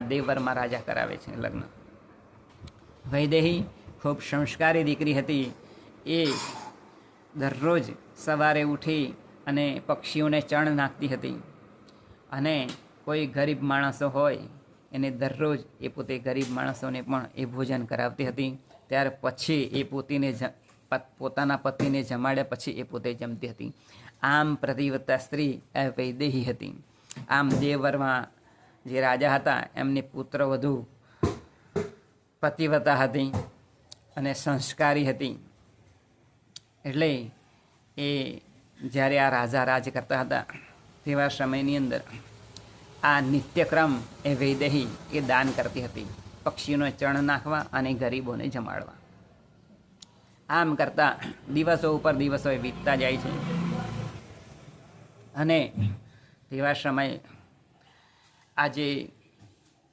દેવવરમાં રાજા કરાવે છે લગ્ન. વૈદેહી ખૂબ સંસ્કારી દીકરી હતી. એ દરરોજ સવારે ઉઠી અને પક્ષીઓને ચણ નાખતી હતી અને કોઈ ગરીબ માણસો હોય એને દરરોજ એ પોતે ગરીબ માણસોને પણ એ ભોજન કરાવતી હતી. ત્યાર પછી એ પોતાના પતિને જમાડ્યા પછી એ પોતે જમતી હતી. આમ પ્રતિવ્રતા સ્ત્રી એ વૈદેહી હતી. આમ દેવવરમાં જે રાજા હતા એમની પુત્રવધુ પતિવ્રતા હતી અને સંસ્કારી હતી. એટલે એ જ્યારે આ રાજા રાજ કરતા હતા તેવા સમયની અંદર આ નિત્યક્રમ એ વૈદેહી એ દાન કરતી હતી, પક્ષીઓને ચણ નાખવા અને ગરીબોને જમાડવા. આમ કરતાં દિવસો ઉપર દિવસો એ વીતતા જાય છે અને તેવા સમય આજે